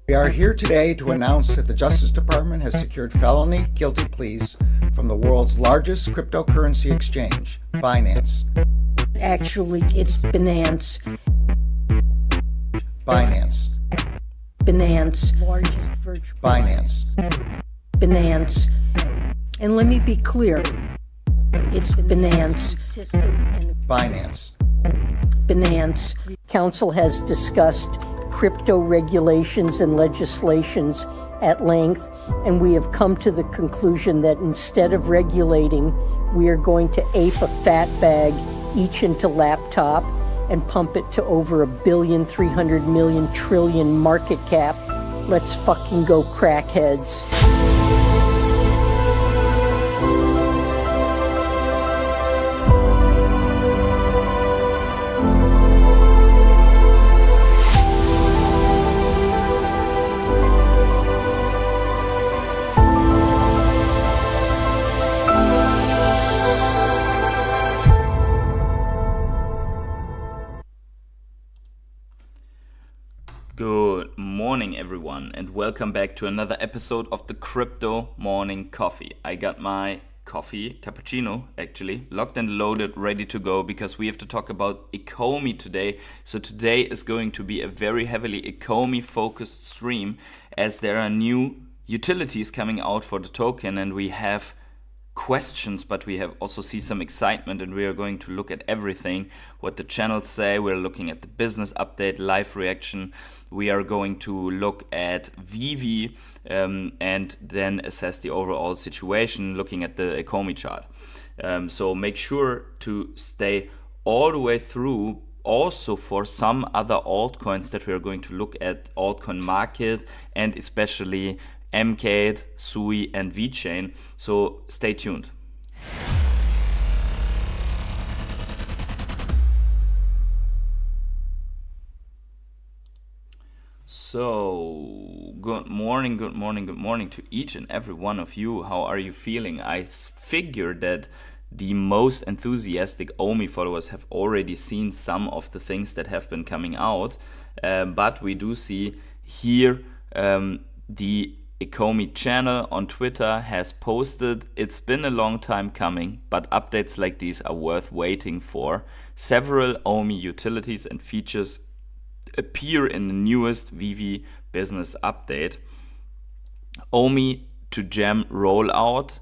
We are here today to announce that the Justice Department has secured felony guilty pleas from the world's largest cryptocurrency exchange, Binance. Actually, it's Binance. Binance. Binance. Largest virtual. Binance. Binance. And let me be clear. It's Binance. Binance. Binance. Council has discussed crypto regulations and legislations at length, and we have come to the conclusion that instead of regulating, we are going to ape a fat bag each into laptop and pump it to over $1 billion, 300 million, trillion market cap. Let's fucking go, crackheads. Good morning, everyone, and welcome back to another episode of the Crypto Morning Coffee. I got my coffee, cappuccino, actually, locked and loaded, ready to go, because we have to talk about Ecomi today. So today is going to be a very heavily Ecomi-focused stream, as there are new utilities coming out for the token, and we have questions, but we have also see some excitement, and we are going to look at everything, what the channels say. We're looking at the business update, live reaction. We are going to look at VeVe and then assess the overall situation, looking at the Ecomi chart. So make sure to stay all the way through, also for some other altcoins that we are going to look at, altcoin market, and especially MCAD, SUI, and VeChain. So stay tuned. So good morning to each and every one of you. How are you feeling? I figured that the most enthusiastic OMI followers have already seen some of the things that have been coming out, but we do see here the Ecomi channel on Twitter has posted. It's been a long time coming, but updates like these are worth waiting for. Several OMI utilities and features appear in the newest VeVe business update. OMI to Gem rollout.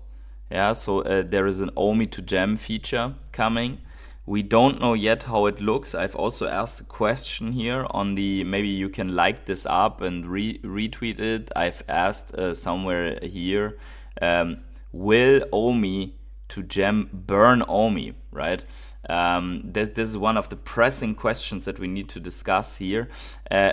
So there is an OMI to Gem feature coming. We don't know yet how it looks. I've also asked a question here on the, maybe you can like this up and retweet it. I've asked somewhere here, will OMI to Gem burn OMI, right? This is one of the pressing questions that we need to discuss here.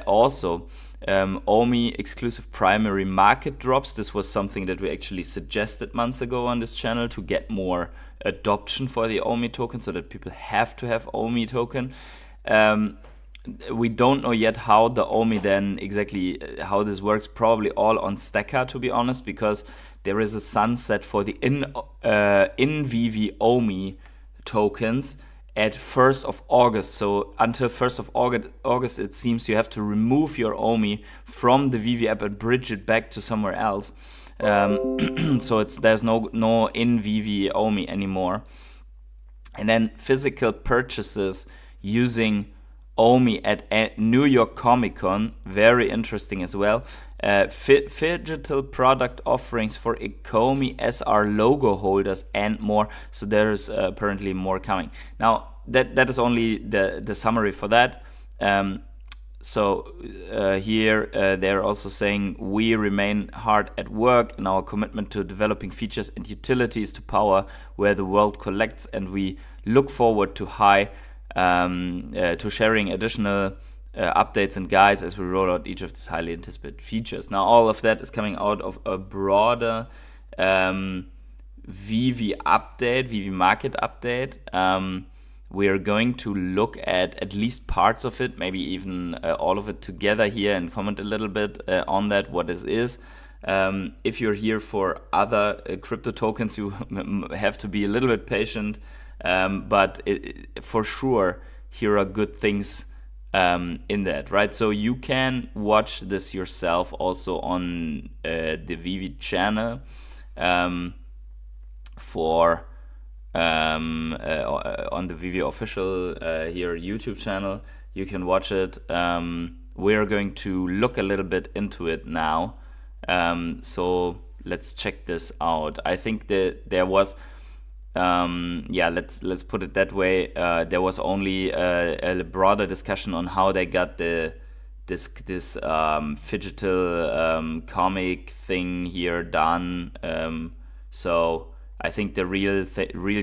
Also, OMI exclusive primary market drops. This was something that we actually suggested months ago on this channel to get more adoption for the OMI token, so that people have to have OMI token. We don't know yet how the OMI then exactly how this works. Probably all on Stacker, to be honest, because there is a sunset for the in VeVe OMI tokens at 1st of August. So until 1st of August, it seems you have to remove your OMI from the VeVe app and bridge it back to somewhere else. So there's no in VeVe OMI anymore. And then physical purchases using OMI at New York Comic Con, very interesting as well. Digital product offerings for Ecomi SR logo holders and more. So there's apparently more coming. Now that is only the summary for that. Here they're also saying we remain hard at work in our commitment to developing features and utilities to power where the world collects, and we look forward to sharing additional updates and guides as we roll out each of these highly anticipated features. Now all of that is coming out of a broader VeVe update, VeVe market update. We are going to look at least parts of it, maybe even all of it together here, and comment a little bit on that, what this is. If you're here for other crypto tokens, you have to be a little bit patient, but for sure, here are good things in that, right? So you can watch this yourself also on the VeVe channel for on the VeVe official here YouTube channel. You can watch it. We're going to look a little bit into it now. So let's check this out. I think that there was let's put it that way. There was only a broader discussion on how they got this digital comic thing here done. So I think the real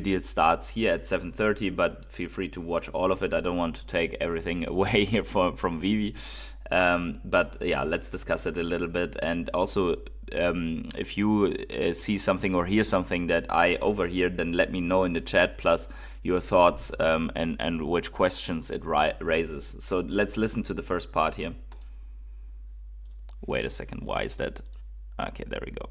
deal starts here at 7:30, but feel free to watch all of it. I don't want to take everything away here from VeVe. But yeah, let's discuss it a little bit. And also, if you see something or hear something that I overhear, then let me know in the chat, plus your thoughts and which questions it raises. So let's listen to the first part here. Wait a second, why is that? Okay, there we go.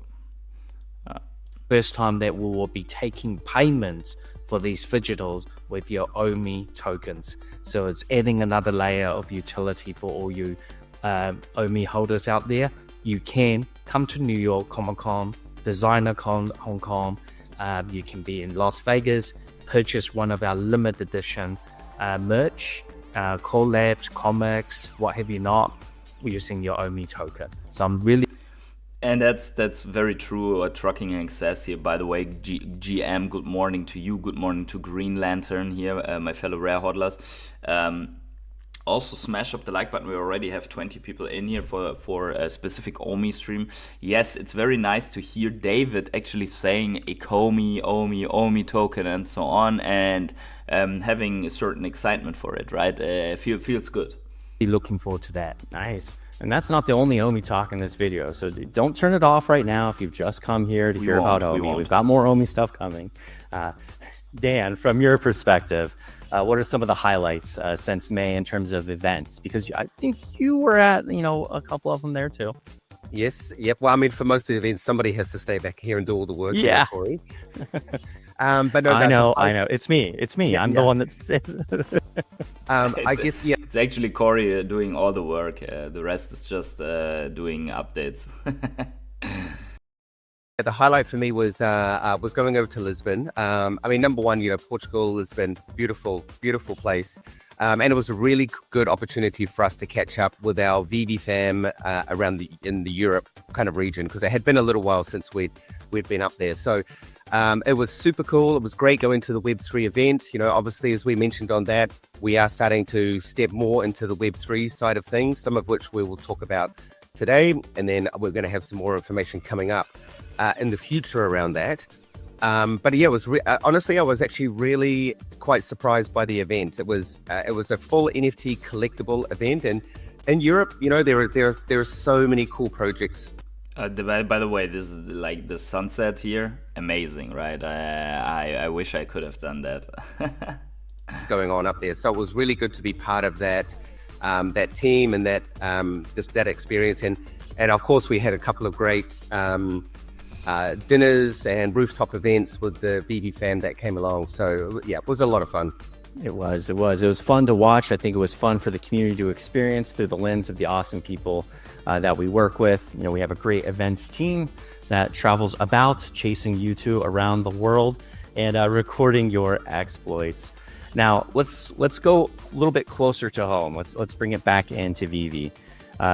First time that we will be taking payments for these digitals with your OMI tokens. So it's adding another layer of utility for all you OMI holders out there. You can come to New York Comic Con, Designer Con Hong Kong. You can be in Las Vegas, purchase one of our limited edition merch, collabs, comics, what have you not, using your OMI token. So I'm really... And that's very true. Trucking and Access here, by the way. GM, good morning to you. Good morning to Green Lantern here, my fellow rare hodlers. Also smash up the like button. We already have 20 people in here for a specific OMI stream. Yes, it's very nice to hear David actually saying Ecomi, OMI token, and so on, and having a certain excitement for it, right? Feels good. Looking forward to that. Nice. And that's not the only OMI talk in this video, so don't turn it off right now if you've just come here to hear about OMI. We've got more OMI stuff coming. Dan, from your perspective, what are some of the highlights since May in terms of events? Because I think you were at, a couple of them there too. Yes. Yep. Well, I mean, for most of the events, somebody has to stay back here and do all the work. Yeah. Corey. But no, I know. It's me. I'm the one that's. I guess, yeah. It's actually Corey doing all the work. The rest is just doing updates. The highlight for me was going over to Lisbon. I mean, number one, Portugal, Lisbon, beautiful place. And it was a really good opportunity for us to catch up with our VeVe fam around in the Europe kind of region, because it had been a little while since we'd been up there. So it was super cool. It was great going to the Web3 event. Obviously, as we mentioned on that, we are starting to step more into the Web3 side of things, some of which we will talk about today. And then we're going to have some more information coming up in the future around that. But yeah, it was honestly, I was actually really quite surprised by the event. It was a full NFT collectible event, and in Europe, there are so many cool projects. By the way, this is like the sunset here, amazing, right? I wish I could have done that. Going on up there, so it was really good to be part of that team and that just that experience, and of course we had a couple of great dinners and rooftop events with the VeVe fam that came along. So yeah, it was a lot of fun. It was fun to watch. I think it was fun for the community to experience through the lens of the awesome people that we work with. We have a great events team that travels about chasing you two around the world and recording your exploits. Now let's go a little bit closer to home. Let's bring it back into VeVe.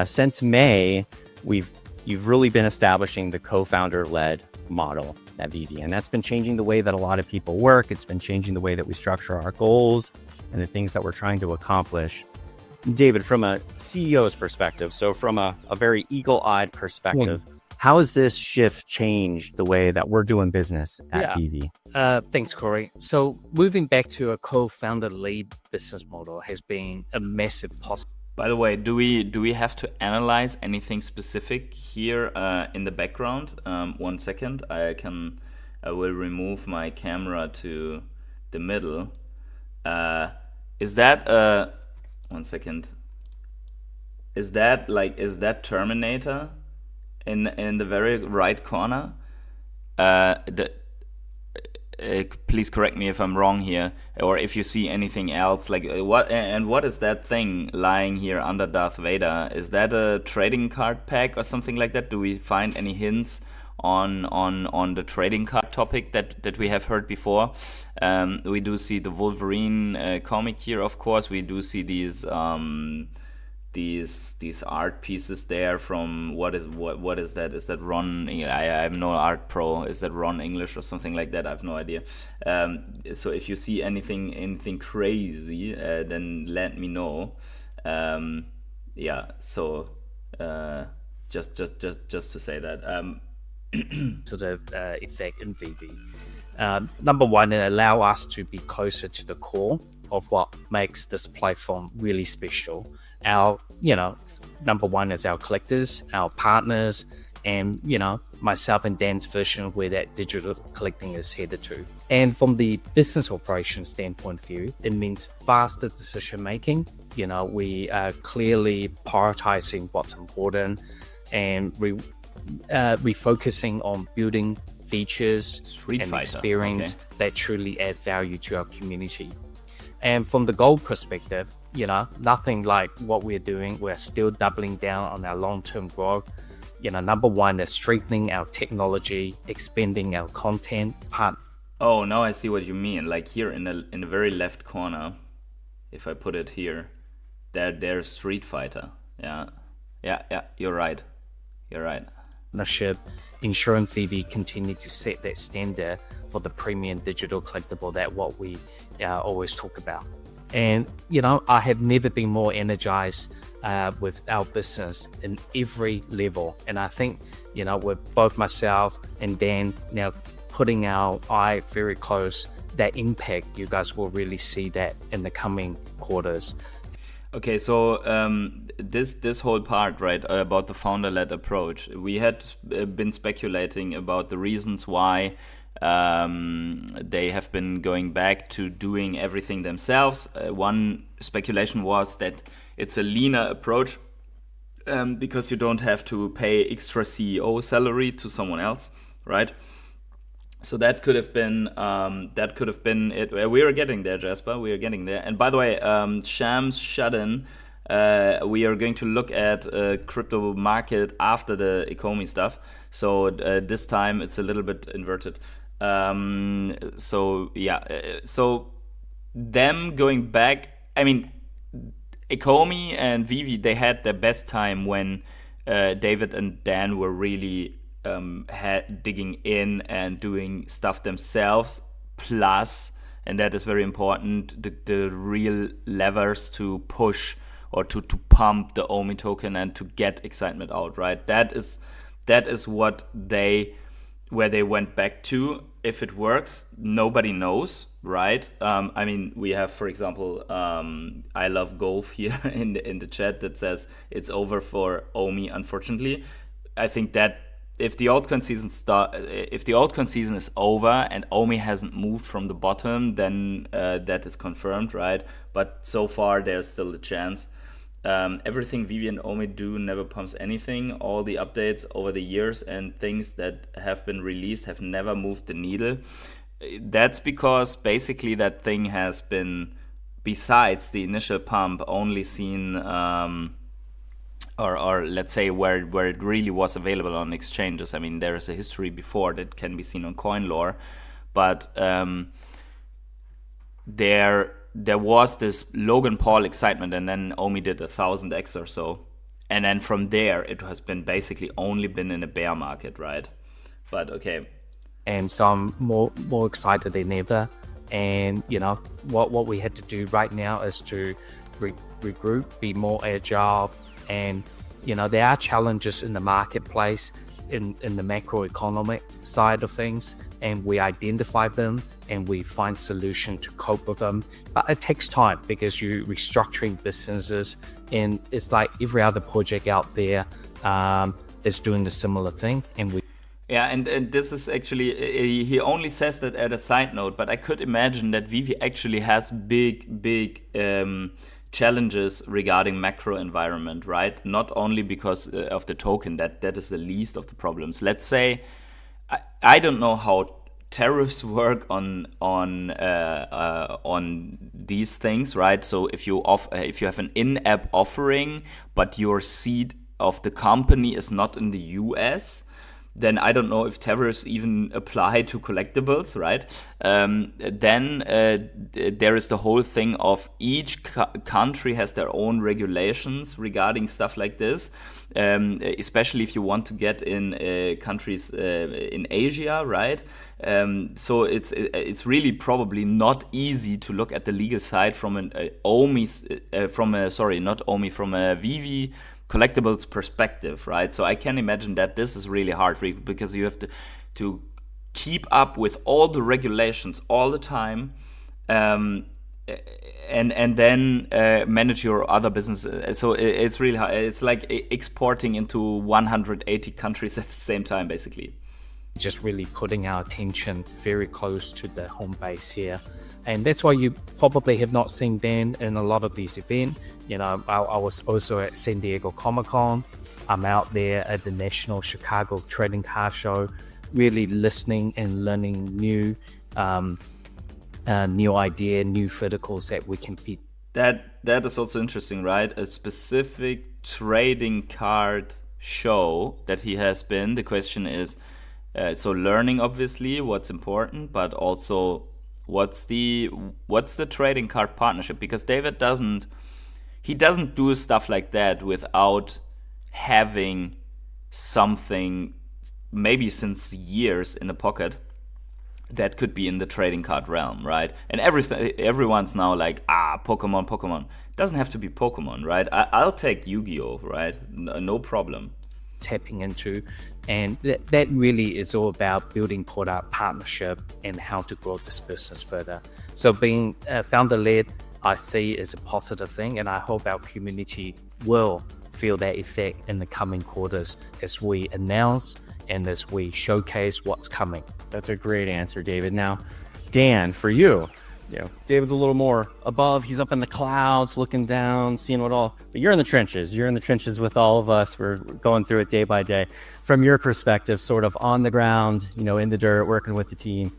Since May, you've really been establishing the co-founder-led model at VeVe, and that's been changing the way that a lot of people work. It's been changing the way that we structure our goals and the things that we're trying to accomplish. David, from a CEO's perspective, so from a very eagle-eyed perspective, how has this shift changed the way that we're doing business at VeVe? Thanks, Corey. So moving back to a co-founder-led business model has been a massive possibility. By the way, do we have to analyze anything specific here in the background? 1 second, I will remove my camera to the middle. Is that 1 second? Is that Terminator in the very right corner? please correct me if I'm wrong here, or if you see anything else. Like what is that thing lying here under Darth Vader? Is that a trading card pack or something like that? Do we find any hints on the trading card topic that we have heard before? We do see the Wolverine comic here, of course. We do see these art pieces there from what is that? Is that Ron? I'm no art pro. Is that Ron English or something like that? I have no idea. So if you see anything crazy, then let me know. So just to say that. Sort of effect in VeVe. Number one, it allows us to be closer to the core of what makes this platform really special. Our, number one is our collectors, our partners, and, myself and Dan's vision where that digital collecting is headed to. And from the business operation standpoint of view, it means faster decision making. We are clearly prioritizing what's important and refocusing on building features and experience that truly add value to our community. And from the goal perspective, nothing like what we're doing. We're still doubling down on our long-term growth. Number one is strengthening our technology, expanding our content part. Oh, now I see what you mean. Like here in the very left corner, if I put it here, there's Street Fighter. Yeah, you're right. Partnership, ensuring VeVe continue to set that standard for the premium digital collectible that what we always talk about. And I have never been more energized with our business in every level. And I think with both myself and Dan now putting our eye very close, that impact, you guys will really see that in the coming quarters. Okay, so this whole part, right, about the founder-led approach, we had been speculating about the reasons why they have been going back to doing everything themselves. One speculation was that it's a leaner approach because you don't have to pay extra CEO salary to someone else, right? So that could have been it. We are getting there, Jasper. We are getting there. And by the way, Shams Shadden, we are going to look at crypto market after the Ecomi stuff. So this time it's a little bit inverted. So them going back. I mean, Ecomi and VeVe, they had their best time when David and Dan were really digging in and doing stuff themselves, plus, and that is very important, the real levers to push or to pump the OMI token and to get excitement out, right? That is where they went back to. If it works, nobody knows, right? I mean, we have, for example, I Love Golf here in the chat that says it's over for OMI, unfortunately. I think that if the altcoin season is over and OMI hasn't moved from the bottom, then that is confirmed, right? But so far there's still a chance. Everything VeVe and OMI do never pumps anything. All the updates over the years and things that have been released have never moved the needle. That's because basically that thing has been, besides the initial pump, only seen or let's say where it really was available on exchanges. I mean, there is a history before that can be seen on CoinLore, but there was this Logan Paul excitement, and then OMI did 1,000x or so, and then from there it has been basically only been in a bear market, right? But okay. And so I'm more excited than ever. And what we had to do right now is to regroup, be more agile. And there are challenges in the marketplace, in the macroeconomic side of things, and we identify them and we find solution to cope with them. But it takes time because you're restructuring businesses, and it's like every other project out there is doing the similar thing. And and this is actually, he only says that at a side note, but I could imagine that VeVe actually has big challenges regarding macro environment, right? Not only because of the token, that is the least of the problems. Let's say, I don't know how tariffs work on these things, right? So if you have an in-app offering, but your seat of the company is not in the US, then I don't know if tariffs even apply to collectibles, right? Then there is the whole thing of each country has their own regulations regarding stuff like this, especially if you want to get in countries in Asia, right? So it's really probably not easy to look at the legal side from an from a VeVe collectibles perspective, right? So I can imagine that this is really hard for you because you have to keep up with all the regulations all the time, and then manage your other business. So it's really hard. It's like exporting into 180 countries at the same time, basically. Just really putting our attention very close to the home base here. And that's why you probably have not seen Dan in a lot of these events. You know, I was also at San Diego Comic-Con. I'm out there at the National Chicago Trading Card Show, really listening and learning new idea, new verticals that we can fit. That is also interesting, right? A specific trading card show that he has been. The question is, so learning obviously what's important, but also what's the trading card partnership? Because David doesn't do stuff like that without having something maybe since years in the pocket that could be in the trading card realm, right? And everyone's now like, Pokemon. It doesn't have to be Pokemon, right? I'll take Yu-Gi-Oh, right? No problem. Tapping into, and that really is all about building product partnership and how to grow this business further. So being founder-led, I see as a positive thing, and I hope our community will feel that effect in the coming quarters as we announce and as we showcase what's coming. That's a great answer, David. Now, Dan, for you, David's a little more above. He's up in the clouds, looking down, seeing what all. But you're in the trenches. You're in the trenches with all of us. We're going through it day by day. From your perspective, sort of on the ground, in the dirt, working with the team.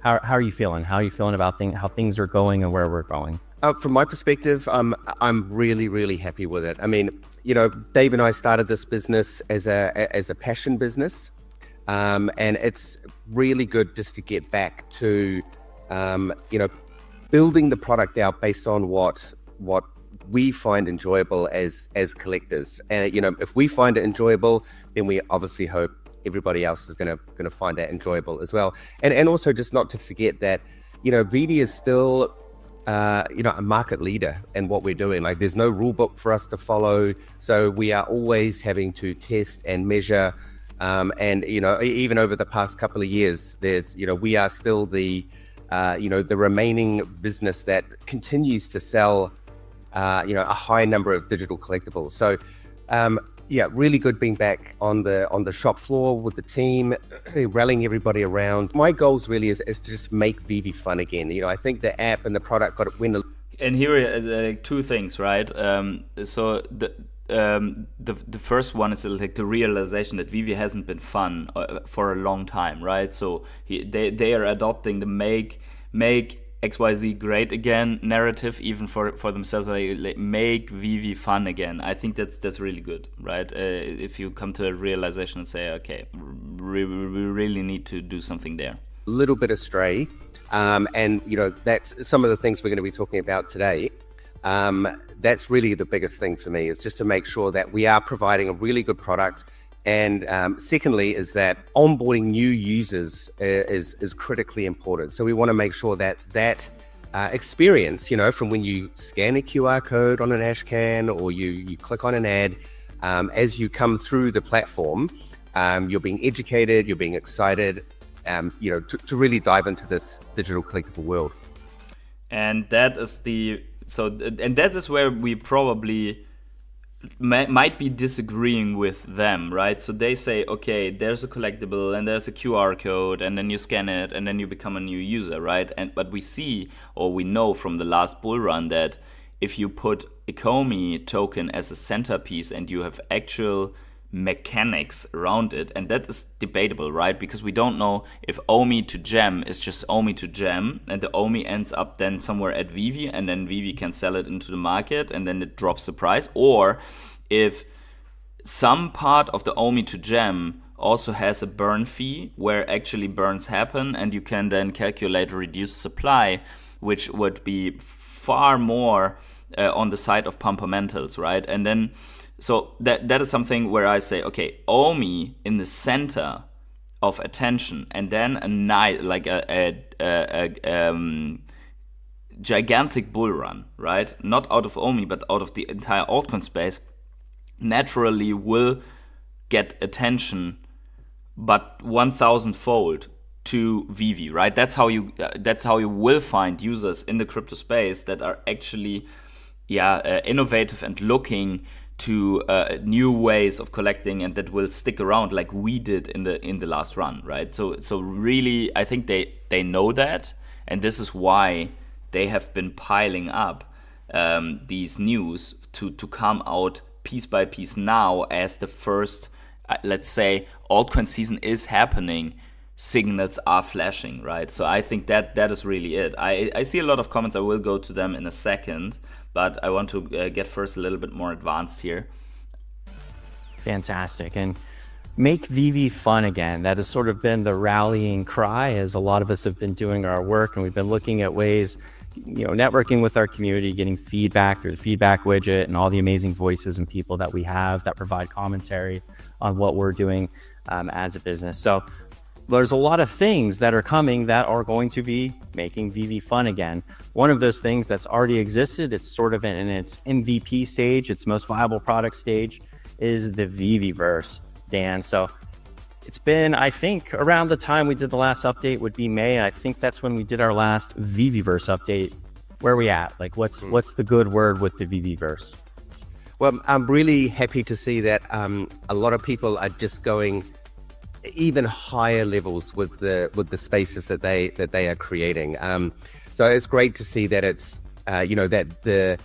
How are you feeling? How are you feeling about how things are going and where we're going? From my perspective, I'm really, really happy with it. I mean, Dave and I started this business as a passion business, and it's really good just to get back to, building the product out based on what we find enjoyable as collectors. And if we find it enjoyable, then we obviously hope everybody else is going to find that enjoyable as well. And also just not to forget that VeVe is still a market leader in what we're doing. Like, there's no rule book for us to follow, so we are always having to test and measure. And even over the past couple of years, there's we are still the remaining business that continues to sell a high number of digital collectibles. So really good being back on the shop floor with the team, rallying everybody around. My goals really is to just make VeVe fun again. I think the app and the product got it win. And here are two things, right? So the first one is like the realization that VeVe hasn't been fun for a long time, right? So they are adopting the make XYZ great again narrative, even for themselves. Like make VeVe fun again. I think that's really good, right? If you come to a realization and say, okay, we really need to do something there. A little bit astray, and that's some of the things we're going to be talking about today. That's really the biggest thing for me, is just to make sure that we are providing a really good product. And secondly, is that onboarding new users is critically important. So we want to make sure that experience, from when you scan a QR code on an ash can or you click on an ad, as you come through the platform, you're being educated, you're being excited, to really dive into this digital collectible world. And that is where we probably might be disagreeing with them, right? So they say, okay, there's a collectible and there's a QR code, and then you scan it and then you become a new user, right? But we see, or we know from the last bull run, that if you put Ecomi token as a centerpiece and you have actual mechanics around it, and that is debatable, right? Because we don't know if OMI to gem is just OMI to gem, and the OMI ends up then somewhere at VeVe, and then VeVe can sell it into the market, and then it drops the price, or if some part of the OMI to gem also has a burn fee where actually burns happen, and you can then calculate reduced supply, which would be far more on the side of pumpermentals, right? And then so that is something where I say, okay, OMI in the center of attention, and then a gigantic bull run, right? Not out of OMI, but out of the entire altcoin space, naturally will get attention, but 1,000-fold to VeVe, right? That's how you will find users in the crypto space that are actually innovative and looking to new ways of collecting, and that will stick around like we did in the last run, right? So really, I think they know that, and this is why they have been piling up these news to come out piece by piece now as the first, let's say, altcoin season is happening. Signals are flashing, right? So I think that is really it. I see a lot of comments. I will go to them in a second, but I want to get first a little bit more advanced here. Fantastic. And make VeVe fun again. That has sort of been the rallying cry as a lot of us have been doing our work, and we've been looking at ways, networking with our community, getting feedback through the feedback widget and all the amazing voices and people that we have that provide commentary on what we're doing as a business. So there's a lot of things that are coming that are going to be making VeVe fun again. One of those things that's already existed, it's sort of in its MVP stage, its most viable product stage, is the VeVeverse, Dan. So it's been, I think, around the time we did the last update would be May. I think that's when we did our last VeVeverse update. Where are we at? Like, what's the good word with the VeVeverse? Well, I'm really happy to see that a lot of people are just going even higher levels with the spaces that they are creating. So it's great to see that it's that the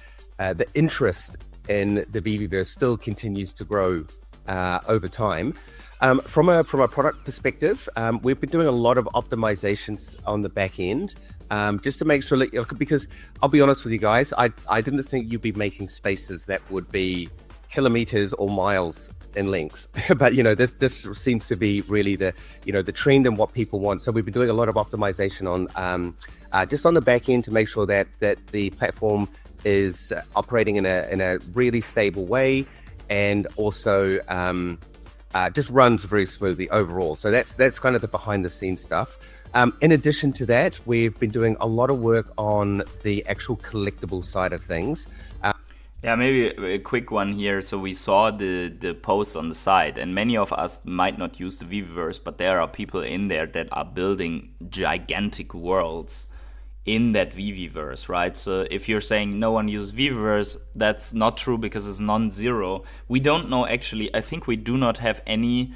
interest in the VeVeverse still continues to grow over time. From a product perspective, we've been doing a lot of optimizations on the back end, just to make sure that, because I'll be honest with you guys, I didn't think you'd be making spaces that would be kilometers or miles in length, but this seems to be really the trend and what people want. So we've been doing a lot of optimization on just on the back end to make sure that the platform is operating in a really stable way, and also just runs very smoothly overall. So that's kind of the behind the scenes stuff. In addition to that, we've been doing a lot of work on the actual collectible side of things. Yeah, maybe a quick one here. So we saw the posts on the site, and many of us might not use the VeVeverse, but there are people in there that are building gigantic worlds in that VeVeverse, right? So if you're saying no one uses VeVeverse, that's not true because it's non-zero. We don't know actually. I think we do not have any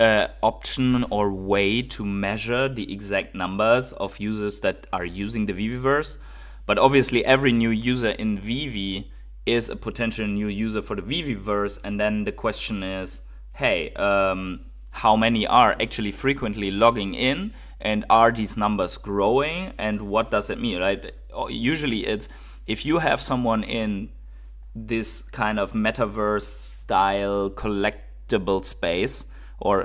option or way to measure the exact numbers of users that are using the VeVeverse. But obviously every new user in VeVe is a potential new user for the VeVeverse, and then the question is, hey, how many are actually frequently logging in, and are these numbers growing, and what does it mean, right? Usually it's, if you have someone in this kind of metaverse style collectible space or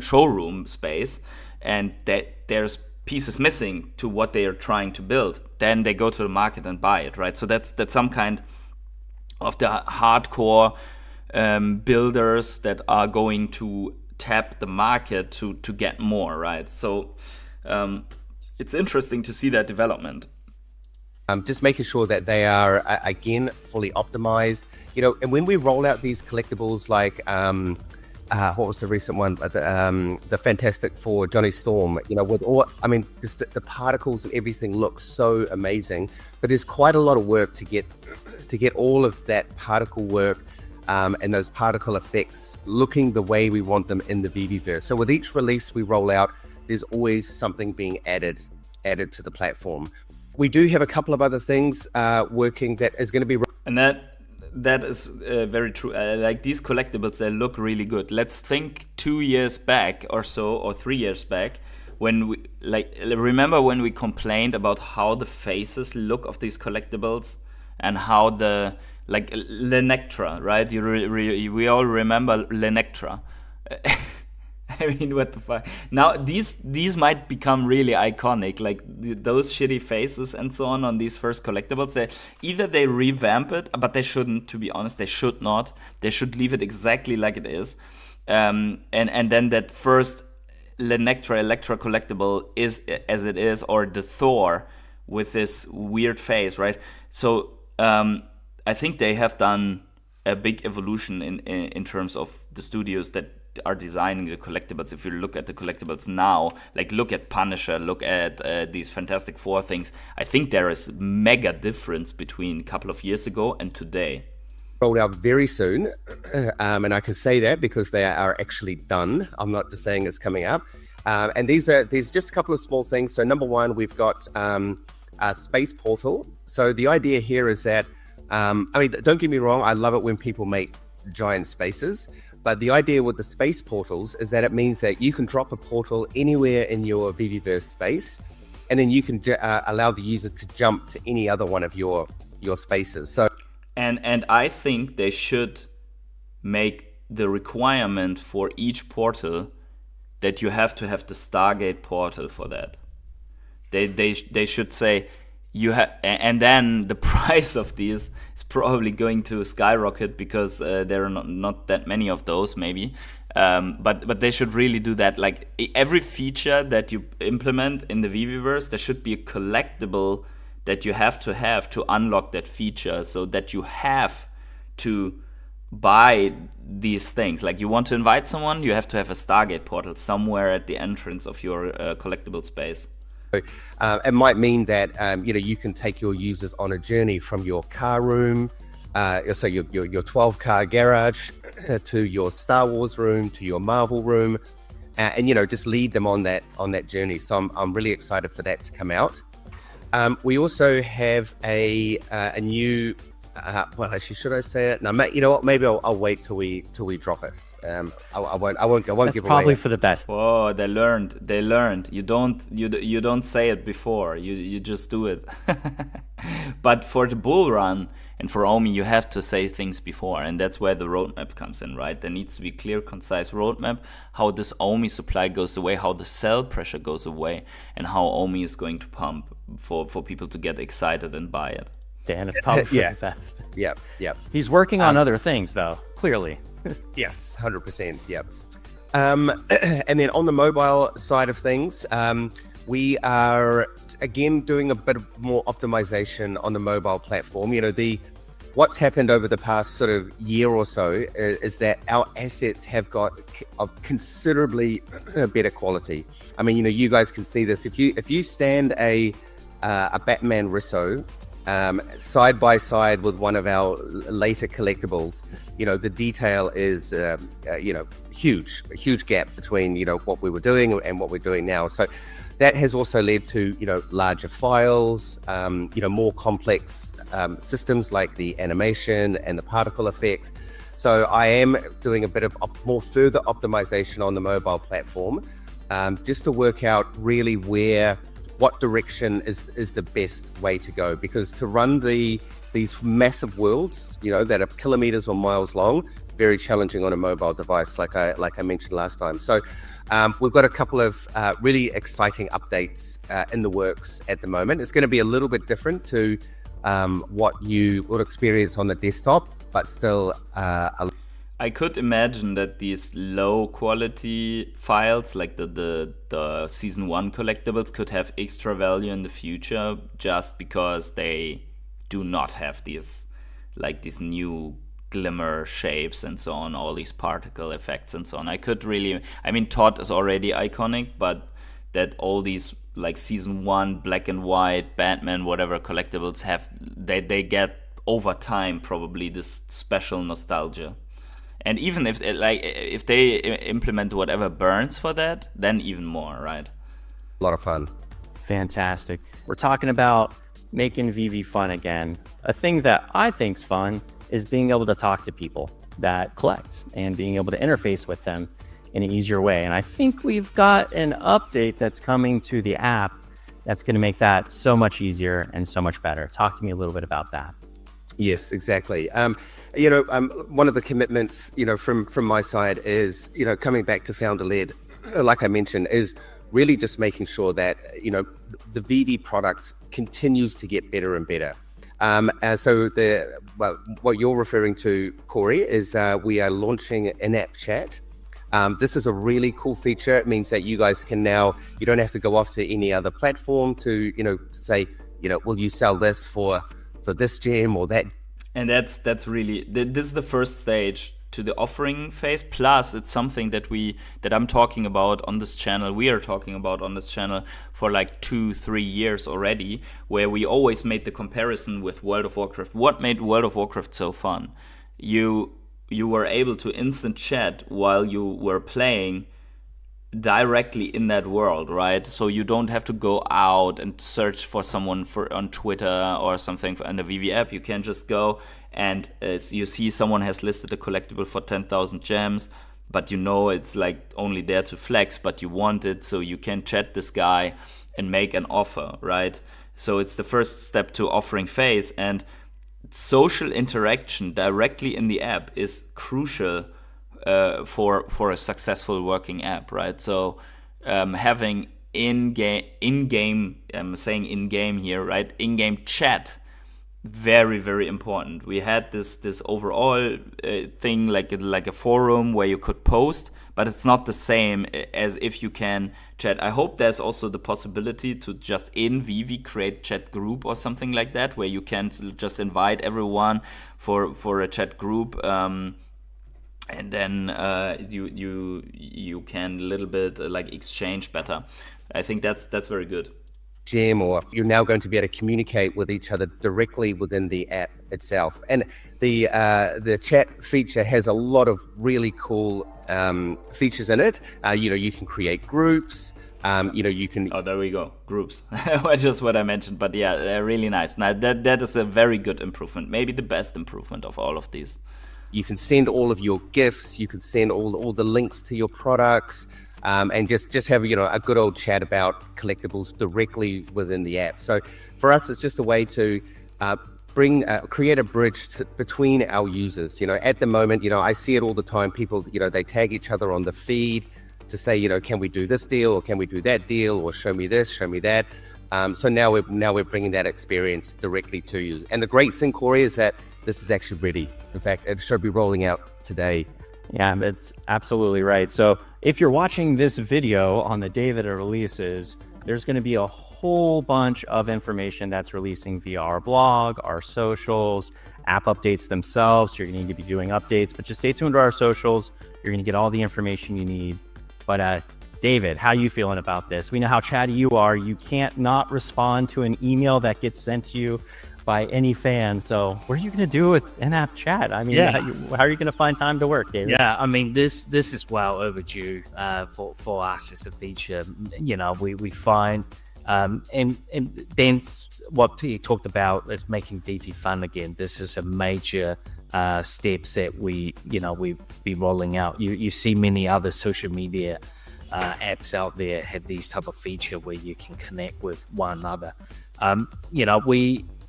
showroom space, and that there's pieces missing to what they are trying to build, then they go to the market and buy it, right? So that's some kind of the hardcore builders that are going to tap the market to get more, right? So it's interesting to see that development. Just making sure that they are again fully optimized, and when we roll out these collectibles, like what was the recent one? The Fantastic Four, Johnny Storm. With all, just the particles and everything looks so amazing. But there's quite a lot of work to get all of that particle work and those particle effects looking the way we want them in the VeVeverse. So with each release we roll out, there's always something being added to the platform. We do have a couple of other things working that is going to be. And that is very true. Like these collectibles, they look really good. Let's think 2 years back or so, or 3 years back, when we remember when we complained about how the faces look of these collectibles and how the Lenectra, right? We all remember Lenectra. I mean, what the fuck? Now these might become really iconic, like those shitty faces and so on these first collectibles. They revamp it, but they shouldn't. To be honest, they should not. They should leave it exactly like it is. And then that first Electra collectible is as it is, or the Thor with this weird face, right? So I think they have done a big evolution in terms of the studios that are designing the collectibles. If you look at the collectibles now, like look at Punisher, look at these Fantastic Four things, I think there is mega difference between a couple of years ago and today. Rolled out very soon, and I can say that because they are actually done. I'm not just saying it's coming up. And there's just a couple of small things. So number one, we've got a space portal. So the idea here is that, I mean, don't get me wrong, I love it when people make giant spaces. But the idea with the space portals is that it means that you can drop a portal anywhere in your VeVeverse space, and then you can allow the user to jump to any other one of your spaces. So, and I think they should make the requirement for each portal that you have to have the Stargate portal for that. They should say you have, and then the price of these is probably going to skyrocket because there are not that many of those, maybe. But they should really do that. Like every feature that you implement in the VeVeverse, there should be a collectible that you have to unlock that feature, so that you have to buy these things. Like you want to invite someone, you have to have a Stargate portal somewhere at the entrance of your collectible space. It might mean that you can take your users on a journey from your car room, so your 12-car garage, to your Star Wars room, to your Marvel room, and just lead them on that journey. So I'm really excited for that to come out. We also have a new. Well, actually, should I say it? No, you know what? Maybe I'll wait till we drop it. I won't That's give probably away. for the best. Whoa, they learned. You don't say it before. You just do it. But for the bull run and for OMI, you have to say things before, and that's where the roadmap comes in, right? There needs to be clear, concise roadmap, how this OMI supply goes away, how the sell pressure goes away, and how OMI is going to pump for people to get excited and buy it. Dan, it's probably for the best. Yep. He's working on other things, though, clearly. Yes, 100%. Yep. And then on the mobile side of things, we are again doing a bit more optimization on the mobile platform. What's happened over the past sort of year or so is that our assets have got considerably better quality. I mean, you guys can see this. If you stand a Batman Risso side by side with one of our later collectibles, the detail is huge, a huge gap between what we were doing and what we're doing now. So that has also led to larger files, more complex systems like the animation and the particle effects. So I am doing a bit of more further optimization on the mobile platform, just to work out really what direction is the best way to go, because to run these massive worlds, that are kilometers or miles long, very challenging on a mobile device, like I mentioned last time. So we've got a couple of really exciting updates in the works at the moment. It's going to be a little bit different to what you would experience on the desktop, but still I could imagine that these low quality files, like the season 1 collectibles, could have extra value in the future, just because they do not have these new glimmer shapes and so on, all these particle effects and so on. Todd is already iconic, but that all these like season 1 black and white Batman whatever collectibles they get over time probably this special nostalgia. And even if they implement whatever burns for that, then even more, right? A lot of fun. Fantastic. We're talking about making VeVe fun again. A thing that I think's fun is being able to talk to people that collect and being able to interface with them in an easier way. And I think we've got an update that's coming to the app that's going to make that so much easier and so much better. Talk to me a little bit about that. Yes, exactly. One of the commitments, from my side is, coming back to founder-led, like I mentioned, is really just making sure that, the VeVe product continues to get better and better. So what you're referring to, Corey, is we are launching in-app chat. This is a really cool feature. It means that you guys can now, you don't have to go off to any other platform to, say, will you sell this for this gem or that? And that's really, this is the first stage to the offering phase. Plus, it's something that I'm talking about on this channel. We are talking about on this channel for like 2-3 years already, where we always made the comparison with World of Warcraft. What made World of Warcraft so fun? You were able to instant chat while you were playing directly in that world, right? So you don't have to go out and search for someone on Twitter or something in the VeVe app. You can just go and you see someone has listed a collectible for 10,000 gems, but it's like only there to flex, but you want it, so you can chat this guy and make an offer, right? So it's the first step to offering phase, and social interaction directly in the app is crucial for a successful working app, right? So having in-game, I'm saying in-game here, right? In-game chat, very, very important. We had this overall thing like a forum where you could post, but it's not the same as if you can chat. I hope there's also the possibility to just in VeVe create chat group or something like that, where you can just invite everyone for a chat group. And then you can a little bit like exchange better. I think that's very good. Gem, or you're now going to be able to communicate with each other directly within the app itself. And the chat feature has a lot of really cool features in it. You can create groups. You can. Oh, there we go. Groups. Just what I mentioned. But yeah, they're really nice. Now that is a very good improvement. Maybe the best improvement of all of these. You can send all of your gifts. You can send all the links to your products, and just have a good old chat about collectibles directly within the app. So for us, it's just a way to create a bridge between our users. At the moment, I see it all the time. People, they tag each other on the feed to say, can we do this deal or can we do that deal, or show me this, show me that. So now we're bringing that experience directly to you. And the great thing, Corey, is that this is actually ready. In fact, it should be rolling out today. Yeah, that's absolutely right. So if you're watching this video on the day that it releases, there's going to be a whole bunch of information that's releasing via our blog, our socials, app updates themselves. You're going to need to be doing updates, but just stay tuned to our socials. You're going to get all the information you need. But David, how are you feeling about this? We know how chatty you are. You can't not respond to an email that gets sent to you by any fan. So what are you going to do with in-app chat? I mean, how are you going to find time to work, David? Yeah, I mean, this is well overdue for us as a feature. We find, and then what he talked about is making VeVe fun again. This is a major steps that we be rolling out. You see many other social media apps out there have these type of feature where you can connect with one another.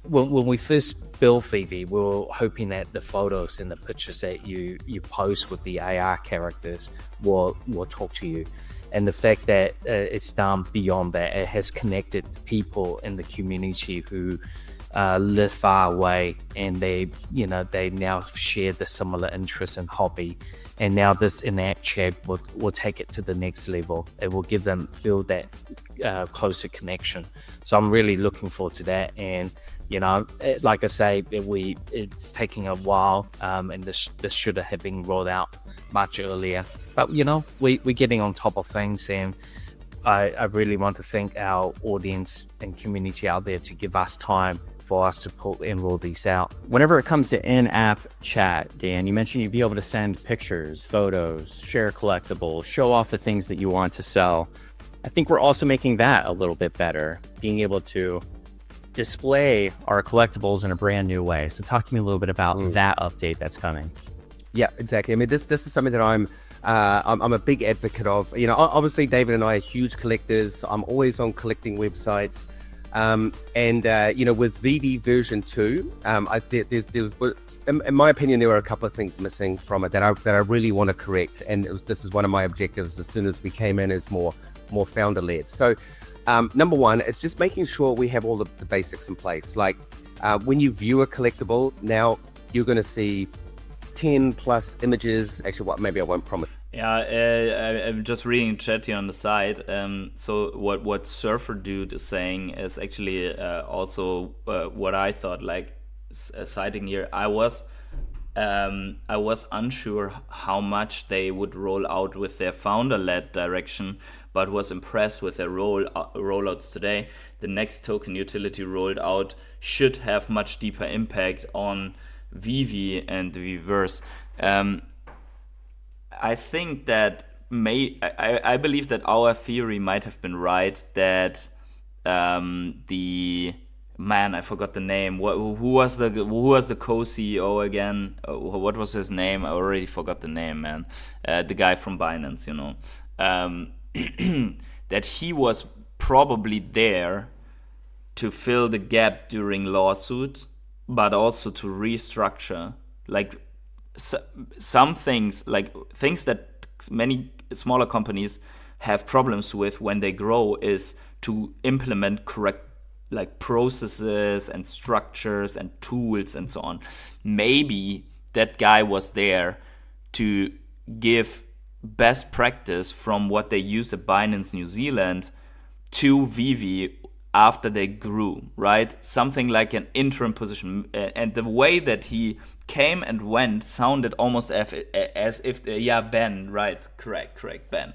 When we first built VeVe, we were hoping that the photos and the pictures that you post with the AR characters will talk to you. And the fact that it's done beyond that, it has connected people in the community who live far away, and they now share the similar interest and hobby. And now this in-app chat will take it to the next level. It will give them build that closer connection. So I'm really looking forward to that. And like I say, it's taking a while, and this should have been rolled out much earlier. But we're getting on top of things, and I really want to thank our audience and community out there to give us time for us to pull and roll these out. Whenever it comes to in-app chat, Dan, you mentioned you'd be able to send pictures, photos, share collectibles, show off the things that you want to sell. I think we're also making that a little bit better, being able to display our collectibles in a brand new way. So talk to me a little bit about that update that's coming. Yeah, exactly. I mean, this is something that I'm a big advocate of. You know, obviously David and I are huge collectors. I'm always on collecting websites. You know, with VeVe version 2, in my opinion, there were a couple of things missing from it that I really want to correct. And this is one of my objectives as soon as we came in, is more founder-led. So number one, it's just making sure we have all the basics in place. Like when you view a collectible, now you're going to see 10 plus images. Actually, maybe I won't promise. Yeah, I'm just reading chat here on the side. So what Surfer Dude is saying is actually also what I thought. Like citing here, I was unsure how much they would roll out with their founder-led direction, but was impressed with their rollouts today. The next token utility rolled out should have much deeper impact on VeVe and the VeVeverse. I think that I believe that our theory might have been right, that the man, I forgot the name. Who was the co-CEO again? What was his name? I already forgot the name, man. The guy from Binance, you know. That he was probably there to fill the gap during lawsuit, but also to restructure, like some things, like things that many smaller companies have problems with when they grow, is to implement correct like processes and structures and tools and so on. Maybe that guy was there to give best practice from what they use at Binance New Zealand to VeVe after they grew, right? Something like an interim position. And the way that he came and went sounded almost as if Ben, right? Correct, Ben.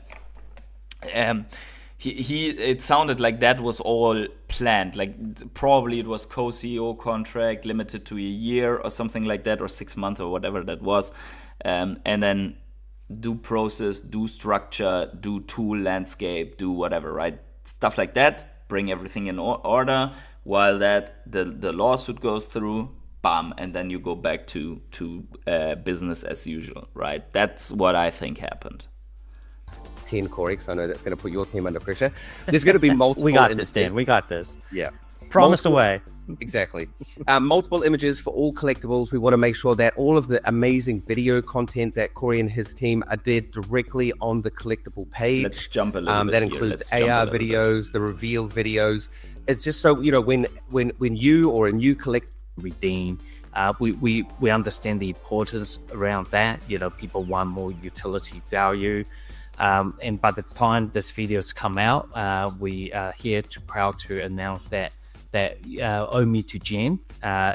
It sounded like that was all planned. Like probably it was co-CEO contract limited to a year or something like that, or 6 months or whatever that was. And then do process, do structure, do tool landscape, do whatever, right? Stuff like that. Bring everything in order while that the lawsuit goes through, bam, and then you go back to business as usual, right? That's what I think happened. 10 Corey, I know that's going to put your team under pressure. There's going to be multiple. We got this, Dan. We got this. Yeah. Promise away. Exactly. Multiple images for all collectibles. We want to make sure that all of the amazing video content that Corey and his team did directly on the collectible page. Let's jump a little bit. That includes AR videos, the reveal videos. It's just so, you know, when you or a new collector redeem, we understand the importance around that. You know, people want more utility value. And by the time this videos come out, we are proud to announce that OMI Gems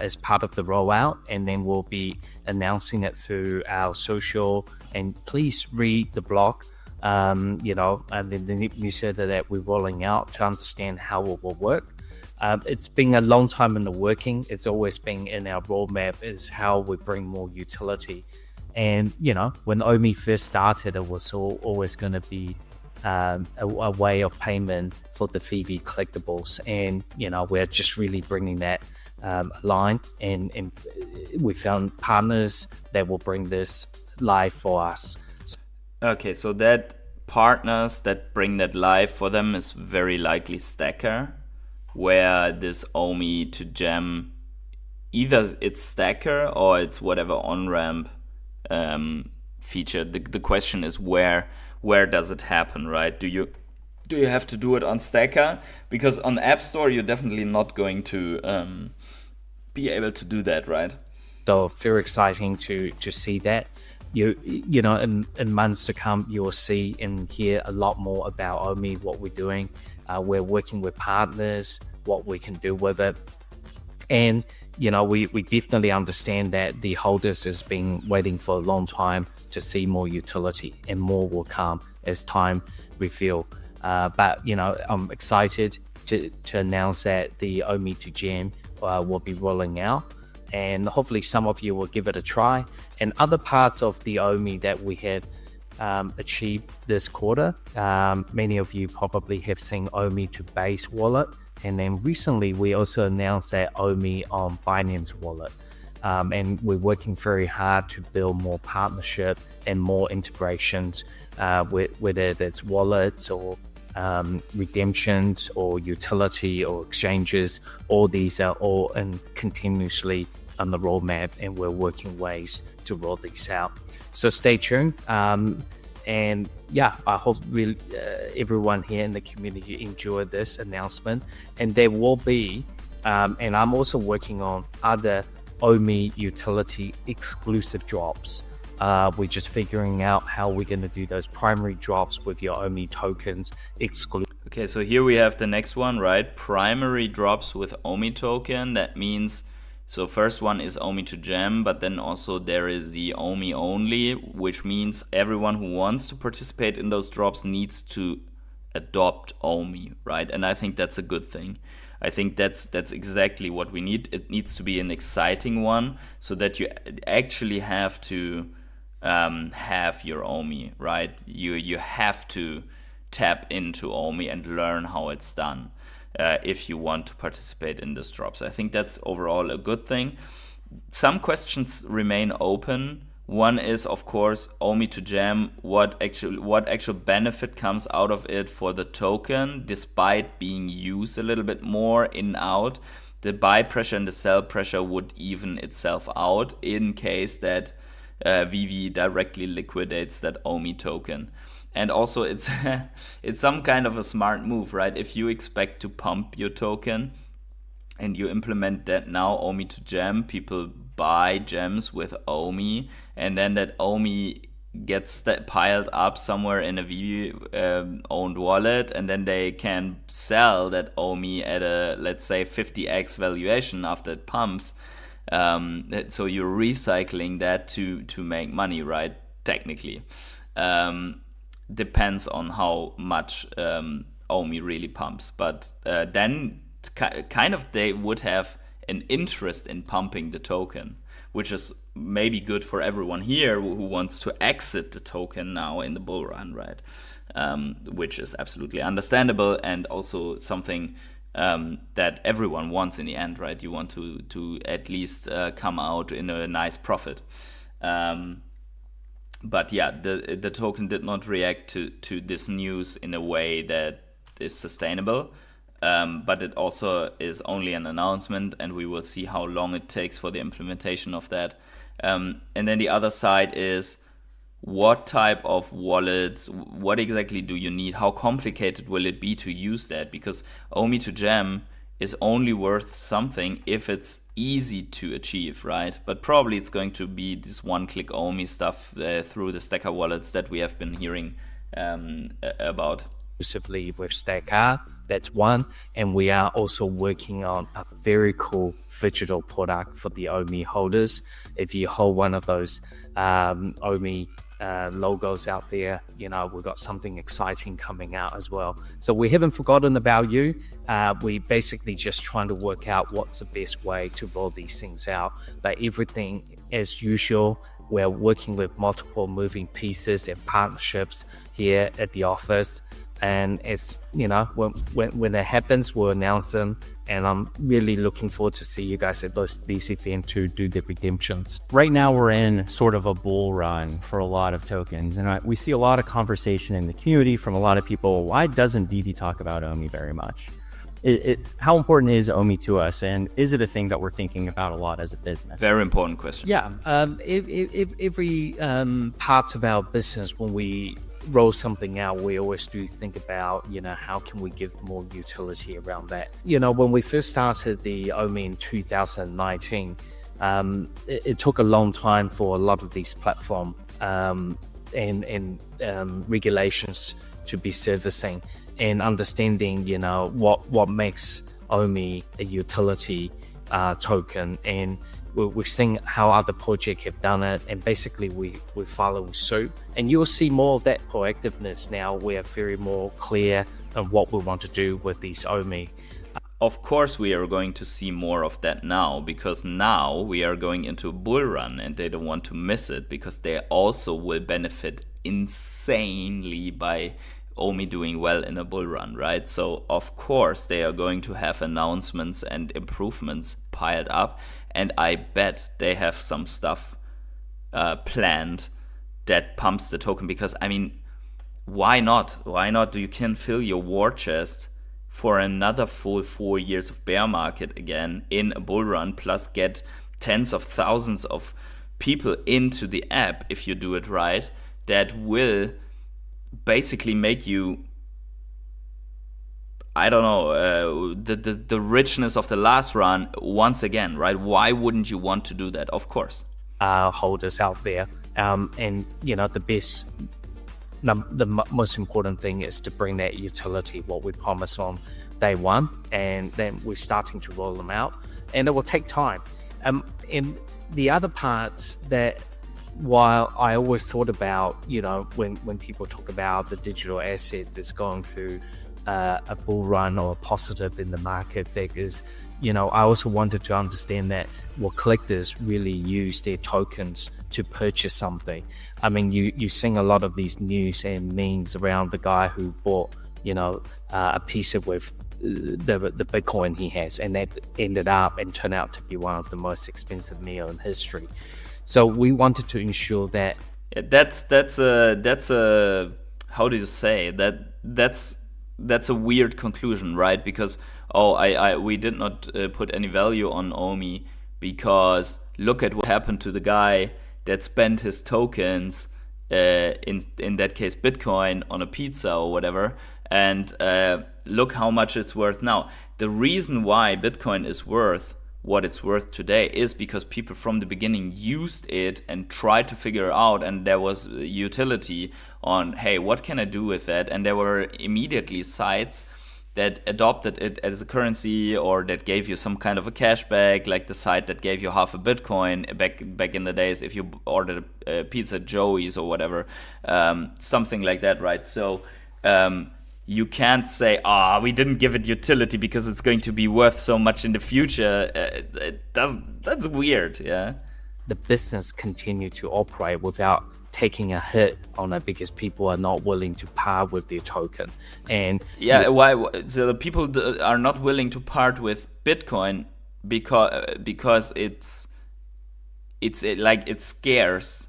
is part of the rollout, and then we'll be announcing it through our social. And please read the blog, you know, and then the newsletter that we're rolling out to understand how it will work. It's been a long time in the working. It's always been in our roadmap, is how we bring more utility. And, you know, when OMI first started, it was always going to be a way of payment for the VeVe collectibles. And, you know, we're just really bringing that aligned. And we found partners that will bring this live for us. Okay, so that partners that bring that live for them is very likely Stacker, where this OMI Gem, either it's Stacker or it's whatever on-ramp feature. The question is where does it happen, right? Do you have to do it on Stacker? Because on the App Store you're definitely not going to be able to do that, right? So very exciting to see that. You know, in months to come, you will see and hear a lot more about OMI, what we're doing. We're working with partners, what we can do with it. And, you know, we definitely understand that the holders has been waiting for a long time to see more utility, and more will come as time reveal. But, you know, I'm excited to announce that the OMI Gems will be rolling out. And hopefully some of you will give it a try. And other parts of the OMI that we have achieved this quarter, many of you probably have seen OMI to Base wallet And then recently, we also announced that OMI on Binance Wallet. And we're working very hard to build more partnership and more integrations, whether it's wallets or redemptions or utility or exchanges. All these are all continuously on the roadmap, and we're working ways to roll these out. So stay tuned. And yeah, I hope everyone here in the community enjoyed this announcement. And there will be, and I'm also working on other OMI utility exclusive drops. We're just figuring out how we're going to do those primary drops with your OMI tokens exclusive. Okay, so here we have the next one, right? Primary drops with OMI token. That means, so first one is OMI to gem, but then also there is the OMI only, which means everyone who wants to participate in those drops needs to adopt OMI, right? And I think that's a good thing. I think that's exactly what we need. It needs to be an exciting one so that you actually have to have your OMI, right? You have to tap into OMI and learn how it's done if you want to participate in these drops. I think that's overall a good thing. Some questions remain open. One is, of course, OMI to gem. What actual benefit comes out of it for the token, despite being used a little bit more in out? The buy pressure and the sell pressure would even itself out in case that VeVe directly liquidates that OMI token. And also, it's it's some kind of a smart move, right? If you expect to pump your token and you implement that now, OMI to gem, people buy gems with OMI, and then that OMI gets that piled up somewhere in a VeVe owned wallet, and then they can sell that OMI at a, let's say, 50x valuation after it pumps. So you're recycling that to make money, right? Technically. Depends on how much OMI really pumps. But then kind of they would have an interest in pumping the token, which is maybe good for everyone here who wants to exit the token now in the bull run, right? Which is absolutely understandable, and also something that everyone wants in the end, right? You want to at least come out in a nice profit. But yeah, the token did not react to this news in a way that is sustainable. But it also is only an announcement, and we will see how long it takes for the implementation of that. And then the other side is, what type of wallets, what exactly do you need? How complicated will it be to use that? Because OMI to gem is only worth something if it's easy to achieve, right? But probably it's going to be this one-click OMI stuff through the stacker wallets that we have been hearing about. Exclusively with Stacker, that's one, and we are also working on a very cool digital product for the OMI holders. If you hold one of those OMI logos out there, you know, we've got something exciting coming out as well. So we haven't forgotten about you. We basically just trying to work out what's the best way to roll these things out. But everything as usual, we're working with multiple moving pieces and partnerships here at the office. And it's, you know, when it happens, we'll announce them. And I'm really looking forward to see you guys at these events to do the redemptions. Right now, we're in sort of a bull run for a lot of tokens. And we see a lot of conversation in the community from a lot of people. Why doesn't VeVe talk about OMI very much? How important is OMI to us? And is it a thing that we're thinking about a lot as a business? Very important question. Yeah. Every part of our business, when we roll something out, we always do think about, you know, how can we give more utility around that? You know, when we first started the OMI in 2019, it took a long time for a lot of these platform and regulations to be servicing and understanding, you know, what makes OMI a utility token. And we're seeing how other projects have done it, and basically we're following suit. And you'll see more of that proactiveness now. We are very more clear on what we want to do with these OMI. Of course, we are going to see more of that now, because now we are going into a bull run and they don't want to miss it, because they also will benefit insanely by OMI doing well in a bull run, right? So of course they are going to have announcements and improvements piled up, and I bet they have some stuff planned that pumps the token, because I mean, why not? You can fill your war chest for another full 4 years of bear market again in a bull run, plus get tens of thousands of people into the app if you do it right. That will basically make you, I don't know, the richness of the last run once again, right? Why wouldn't you want to do that? Of course. Holders out there, and you know, the most important thing is to bring that utility, what we promised on day one, and then we're starting to roll them out, and it will take time. And the other parts that, while I always thought about, you know, when people talk about the digital asset that's going through a bull run or a positive in the market figures, you know, I also wanted to understand that collectors really use their tokens to purchase something. I mean, you sing a lot of these news and memes around the guy who bought, you know, a piece of with the Bitcoin he has, and that ended up and turned out to be one of the most expensive meal in history. So we wanted to ensure that that's a how do you say that's a weird conclusion, right? Because we did not put any value on OMI because look at what happened to the guy that spent his tokens, in that case Bitcoin, on a pizza or whatever, and look how much it's worth now. The reason why Bitcoin is worth what it's worth today is because people from the beginning used it and tried to figure out, and there was utility on, hey, what can I do with that? And there were immediately sites that adopted it as a currency, or that gave you some kind of a cashback, like the site that gave you half a Bitcoin back in the days if you ordered a pizza at Joey's or whatever, something like that, right? So you can't say, we didn't give it utility because it's going to be worth so much in the future. That's weird, yeah. The business continue to operate without taking a hit on it because people are not willing to part with their token. And yeah, why? So the people are not willing to part with Bitcoin because it's scarce.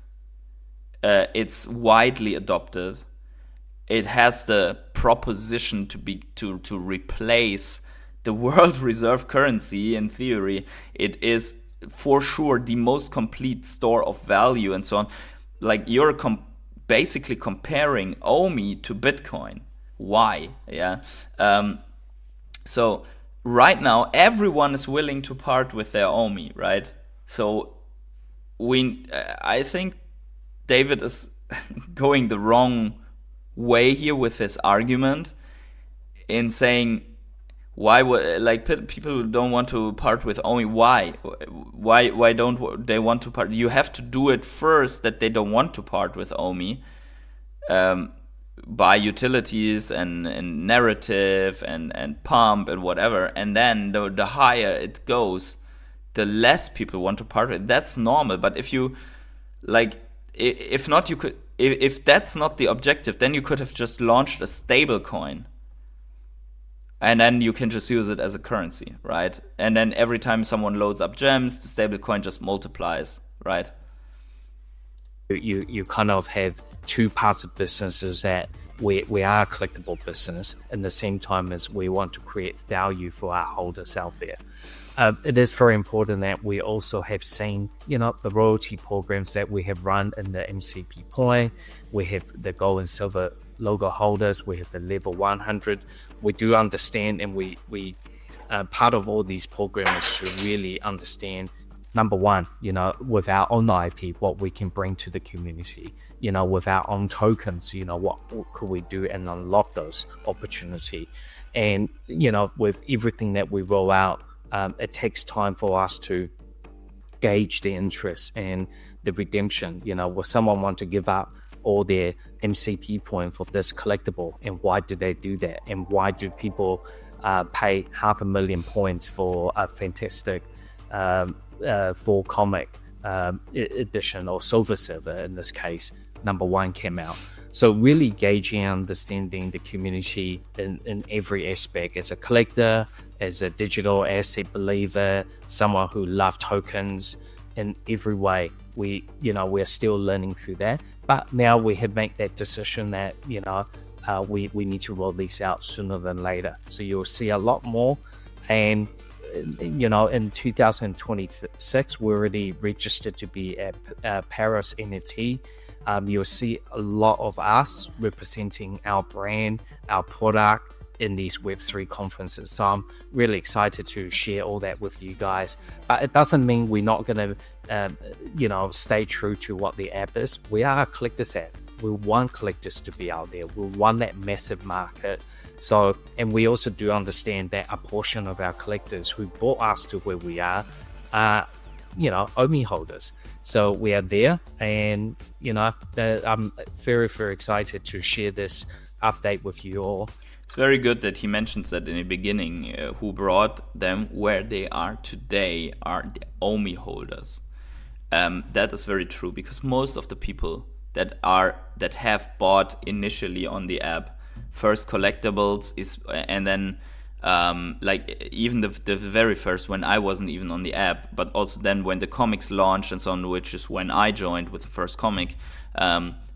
It's widely adopted. It has the proposition to replace the world reserve currency in theory. It is for sure the most complete store of value and so on. Like, you're basically comparing OMI to Bitcoin. Why? Yeah. So right now everyone is willing to part with their OMI, right? So I think David is going the wrong way here with his argument in saying, why would people don't want to part with OMI? Why don't they want to part? You have to do it first that they don't want to part with OMI, by utilities and narrative and pump and whatever, and then the higher it goes, the less people want to part with it. That's normal. But if you if not, you could. If that's not the objective, then you could have just launched a stable coin. And then you can just use it as a currency, right? And then every time someone loads up gems, the stable coin just multiplies, right? You kind of have two parts of businesses that we are a collectible business, and the same time as we want to create value for our holders out there. It is very important that we also have seen, the royalty programs that we have run in the MCP play. We have the gold and silver logo holders. We have the level 100. We do understand, and we part of all these programs is to really understand, number one, with our own IP, what we can bring to the community. With our own tokens, what could we do and unlock those opportunity. And, with everything that we roll out, it takes time for us to gauge the interest and the redemption. Will someone want to give up all their MCP point for this collectible, and why do they do that? And why do people pay 500,000 points for a fantastic full comic edition or silver server in this case? Number one came out. So really gauging and understanding the community in every aspect, as a collector, as a digital asset believer, someone who loves tokens, in every way. We're still learning through that, but now we have made that decision that we need to roll these out sooner than later. So you'll see a lot more, and in 2026 we're already registered to be at Paris NFT. You'll see a lot of us representing our brand, our product in these Web3 conferences. So I'm really excited to share all that with you guys. But it doesn't mean we're not going to, stay true to what the app is. We are a collector's app. We want collectors to be out there. We want that massive market. So, and we also do understand that a portion of our collectors who brought us to where we are OMI holders. So we are there, and I'm very, very excited to share this update with you all. It's very good that he mentions that in the beginning. Who brought them where they are today are the OMI holders. That is very true, because most of the people that have bought initially on the app first collectibles and then even the very first, when I wasn't even on the app, but also then when the comics launched and so on, which is when I joined with the first comic,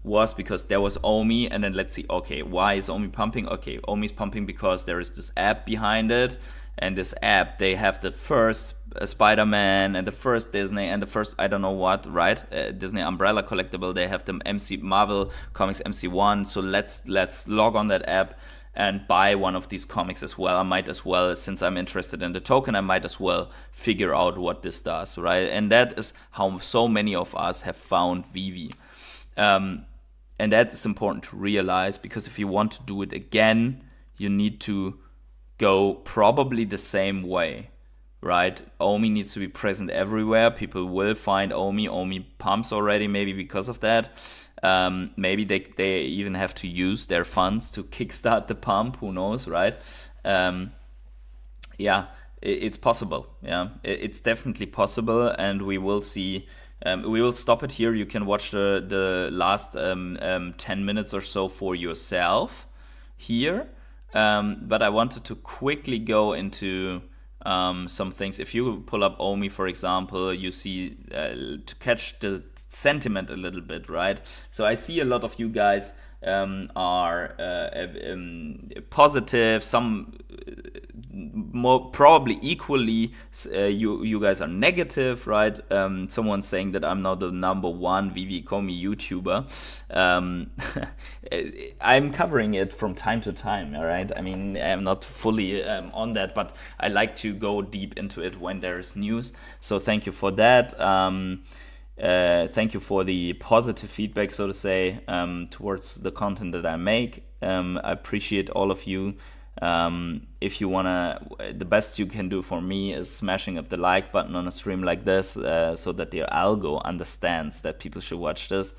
was because there was OMI, and then let's see, okay, why is OMI pumping? Okay, OMI is pumping because there is this app behind it, and this app, they have the first Spider-Man and the first Disney and the first I don't know what, right? Disney Umbrella collectible. They have the Marvel Comics MC1. So let's log on that app and buy one of these comics as well. I might as well, since I'm interested in the token, I might as well figure out what this does, right? And that is how so many of us have found VeVe. And that is important to realize, because if you want to do it again, you need to go probably the same way, right? OMI needs to be present everywhere. People will find OMI. OMI pumps already, maybe because of that. Maybe they even have to use their funds to kickstart the pump. Who knows, right? It's possible. Yeah, it's definitely possible, and we will see. We will stop it here. You can watch the last 10 minutes or so for yourself here. But I wanted to quickly go into some things. If you pull up OMI, for example, you see to catch the sentiment a little bit, right? So I see a lot of you guys are positive, some more probably equally you guys are negative, right? Someone saying that I'm now the #1 VeVe Ecomi YouTuber. I'm covering it from time to time, all right? I mean, I'm not fully on that, but I like to go deep into it when there is news. So thank you for that. Thank you for the positive feedback, so to say, towards the content that I make. I appreciate all of you. If you wanna, the best you can do for me is smashing up the like button on a stream like this, so that the algo understands that people should watch this.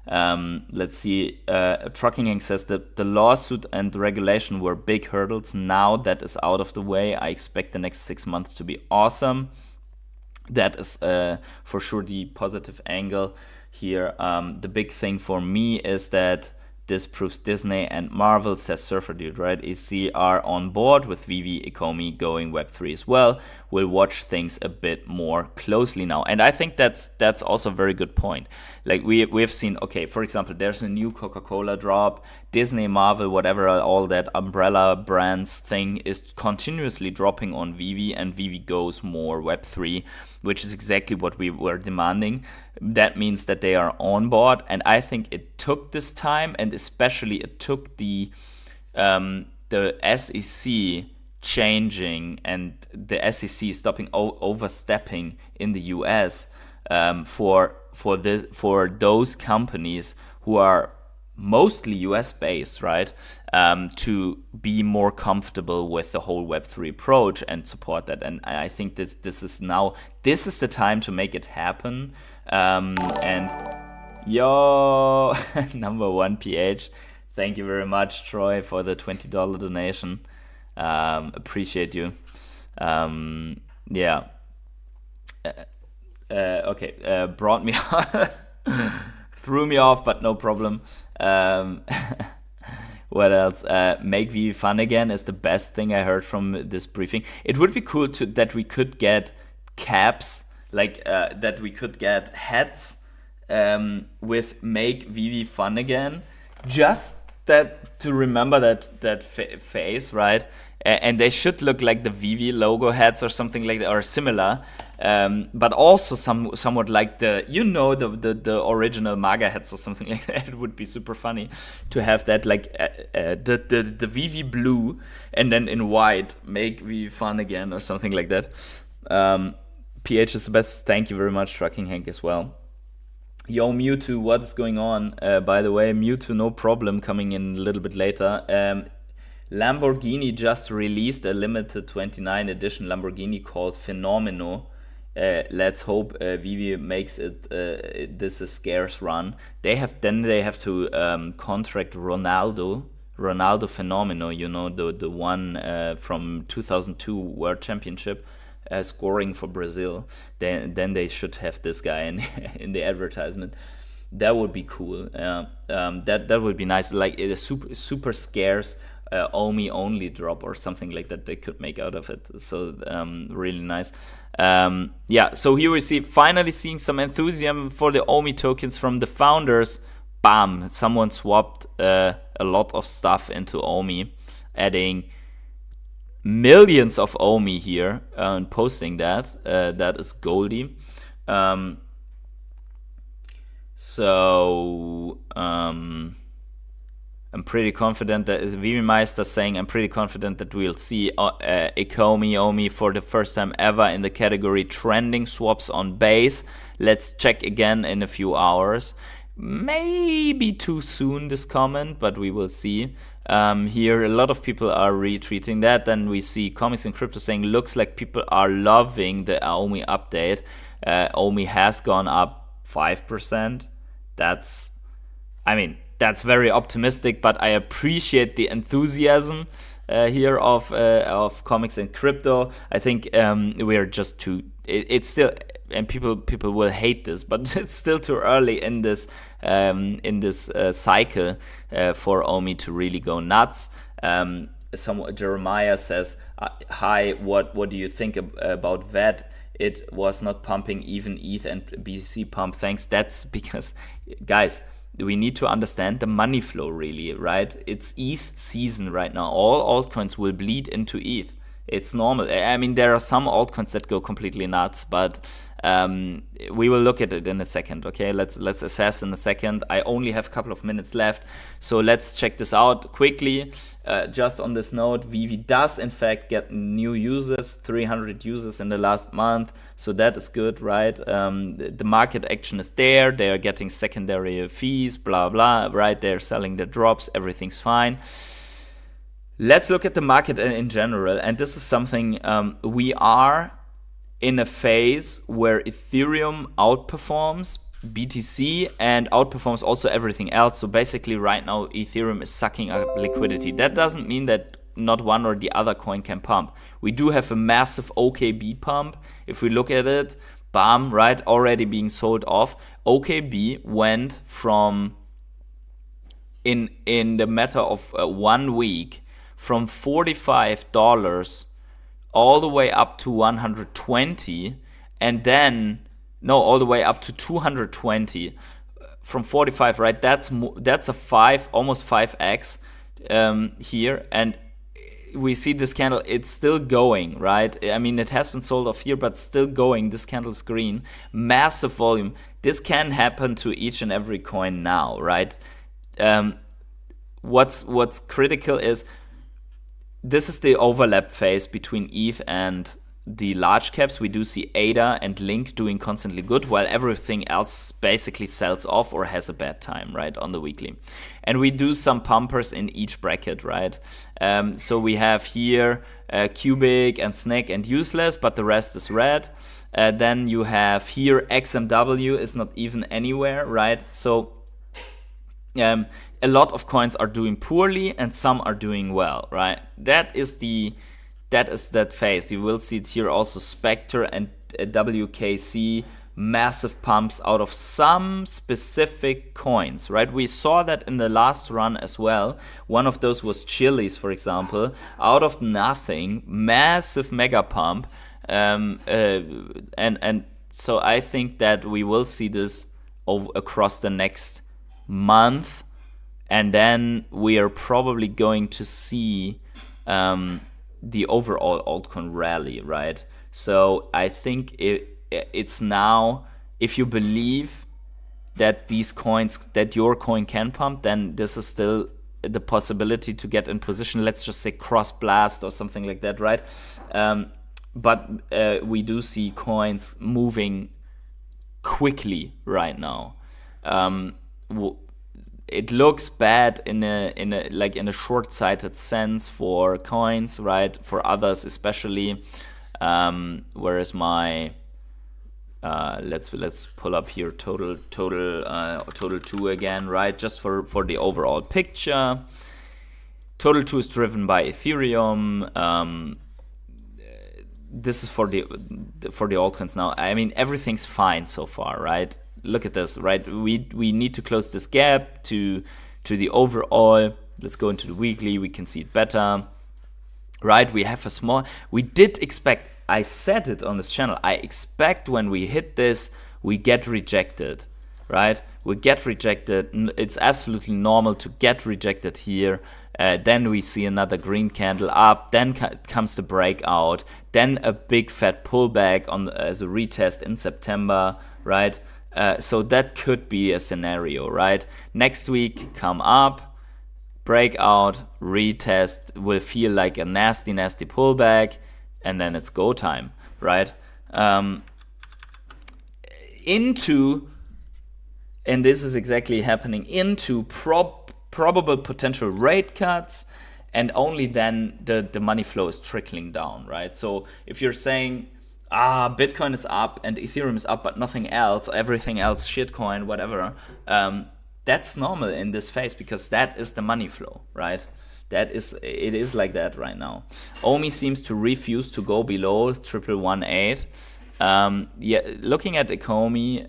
Let's see. Trucking Inc. says that the lawsuit and regulation were big hurdles. Now that is out of the way, I expect the next 6 months to be awesome. That is for sure the positive angle here. The big thing for me is that this proves Disney and Marvel, says Surfer Dude, right? If they are on board with VeVe Ecomi going Web3 as well, we'll watch things a bit more closely now. And I think that's also a very good point. Like we've seen, okay, for example, there's a new Coca-Cola drop, Disney, Marvel, whatever, all that umbrella brands thing is continuously dropping on VeVe, and VeVe goes more Web3, which is exactly what we were demanding. That means that they are on board, and I think it took this time, and especially it took the SEC changing and the SEC stopping overstepping in the US for those companies who are mostly US based, right, to be more comfortable with the whole Web3 approach and support that. And I think this is the time to make it happen. And yo, #1 PH, thank you very much, Troy, for the $20 donation. Appreciate you. Okay, brought me threw me off, but no problem. What else? Make VeVe fun again is the best thing I heard from this briefing. It would be cool that we could get caps, like that we could get hats with Make VeVe fun again. Just that to remember that face, right? And they should look like the VeVe logo hats or something like that, or similar. But also somewhat like the original MAGA hats or something like that. It would be super funny to have that, like the VeVe blue and then in white, Make VeVe fun again or something like that. PH is the best. Thank you very much, Trucking Hank, as well. Yo, Mewtwo, what is going on? By the way, Mewtwo, no problem, coming in a little bit later. Lamborghini just released a limited 29 edition Lamborghini called Fenomeno. Let's hope VeVe makes it this a scarce run. They have to contract Ronaldo Fenomeno, you know, the one from 2002 World Championship, scoring for Brazil. Then they should have this guy in the advertisement. That would be cool. That would be nice. Like a super scarce OMI only drop or something like that they could make out of it. So really nice. So here we see finally seeing some enthusiasm for the OMI tokens from the founders. Bam! Someone swapped a lot of stuff into OMI, adding millions of OMI here and posting that. That is Goldie. I'm pretty confident that VeVe Meister saying I'm pretty confident that we'll see Ecomi OMI for the first time ever in the category trending swaps on base. Let's check again in a few hours. Maybe too soon this comment, but we will see. Here a lot of people are retweeting that. Then we see Comics and Crypto saying looks like people are loving the OMI update. OMI has gone up 5%. That's very optimistic, but I appreciate the enthusiasm here of Comics and Crypto. I think we are just too. It's still, and people will hate this, but it's still too early in this cycle for OMI to really go nuts. Jeremiah says, "Hi, what do you think about VET? It was not pumping even ETH and BTC pump. Thanks." That's because, guys, we need to understand the money flow really, right? It's ETH season right now. All altcoins will bleed into ETH. It's normal. I mean, there are some altcoins that go completely nuts, but we will look at it in a second, okay? Let's assess in a second. I only have a couple of minutes left, so let's check this out quickly. Just on this note, VeVe does in fact get new users, 300 users in the last month, so that is good, right? The market action is there. They are getting secondary fees, blah, blah, right? They're selling their drops. Everything's fine. Let's look at the market in general, and this is something we are in a phase where Ethereum outperforms BTC and outperforms also everything else. So basically right now Ethereum is sucking up liquidity. That doesn't mean that not one or the other coin can pump. We do have a massive OKB pump. If we look at it, bam, right, already being sold off. OKB went from, in the matter of 1 week, from $45 all the way up to 120, and then all the way up to 220 from 45, right? That's a almost 5x here, and we see this candle, it's still going, right? I mean, it has been sold off here, but still going. This candle's green, massive volume. This can happen to each and every coin now, right? What's critical is this is the overlap phase between ETH and the large caps. We do see ADA and Link doing constantly good, while everything else basically sells off or has a bad time, right, on the weekly. And we do some pumpers in each bracket, right? So we have here Cubic and Snake and Useless, but the rest is red. Then you have here XMW is not even anywhere, right? So a lot of coins are doing poorly and some are doing well, right? That is that phase. You will see it here also. Spectre and WKC massive pumps out of some specific coins, right? We saw that in the last run as well. One of those was Chili's, for example. Out of nothing, massive mega pump. And so I think that we will see this across the next month, and then we are probably going to see the overall altcoin rally, right? So I think it's now, if you believe that these coins, that your coin can pump, then this is still the possibility to get in position. Let's just say cross blast or something like that, right? But we do see coins moving quickly right now. It looks bad in a short-sighted sense for coins, right? For others especially. Whereas my let's pull up here total 2 again, right? Just for the overall picture. Total 2 is driven by Ethereum. This is for the altcoins now. I mean, everything's fine so far, right? Look at this, right? We need to close this gap to the overall. Let's go into the weekly. We can see it better, right? We have a small. We did expect. I said it on this channel. I expect when we hit this, we get rejected, right? We get rejected. It's absolutely normal to get rejected here. Then we see another green candle up. Then comes the breakout. Then a big fat pullback as a retest in September, right? So that could be a scenario, right? Next week, come up, breakout, retest, will feel like a nasty pullback, and then it's go time, right? And this is exactly happening, into probable potential rate cuts, and only then the money flow is trickling down, right? So if you're saying, Bitcoin is up and Ethereum is up, but nothing else, everything else, shitcoin, whatever, that's normal in this phase, because that is the money flow, right? It is like that right now. OMI seems to refuse to go below 1118. Yeah, looking at Ecomi,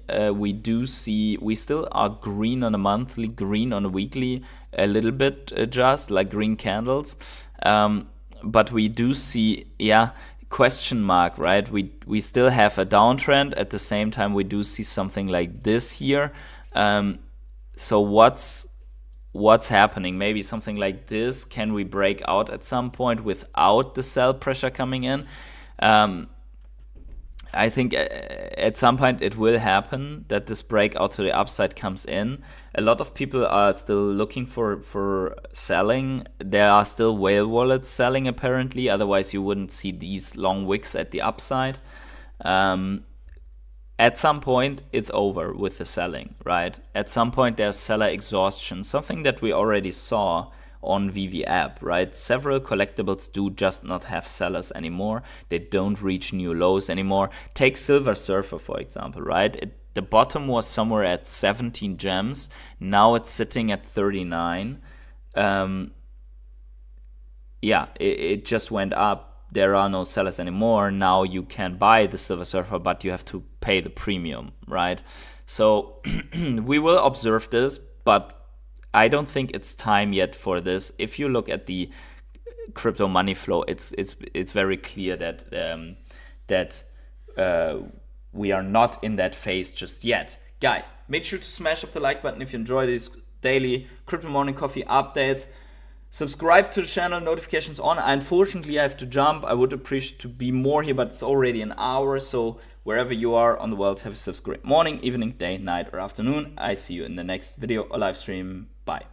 we still are green on a monthly, green on a weekly, a little bit just like green candles. But we do see, question mark, right? We still have a downtrend. At the same time, we do see something like this here. So what's happening? Maybe something like this. Can we break out at some point without the sell pressure coming in? I think at some point it will happen that this breakout to the upside comes in. A lot of people are still looking for selling. There are still whale wallets selling apparently. Otherwise you wouldn't see these long wicks at the upside. At some point it's over with the selling, right? At some point there's seller exhaustion, something that we already saw on VeVe app, right? Several collectibles do just not have sellers anymore. They don't reach new lows anymore. Take Silver Surfer, for example, right? The bottom was somewhere at 17 gems. Now it's sitting at 39. It just went up. There are no sellers anymore. Now you can buy the Silver Surfer, but you have to pay the premium, right? So we will observe this, but I don't think it's time yet for this. If you look at the crypto money flow, it's very clear that we are not in that phase just yet. Guys, make sure to smash up the like button if you enjoy these daily crypto morning coffee updates. Subscribe to the channel, notifications on. Unfortunately, I have to jump. I would appreciate to be more here, but it's already an hour. So wherever you are on the world, have a great morning, evening, day, night, or afternoon. I see you in the next video or live stream. Bye.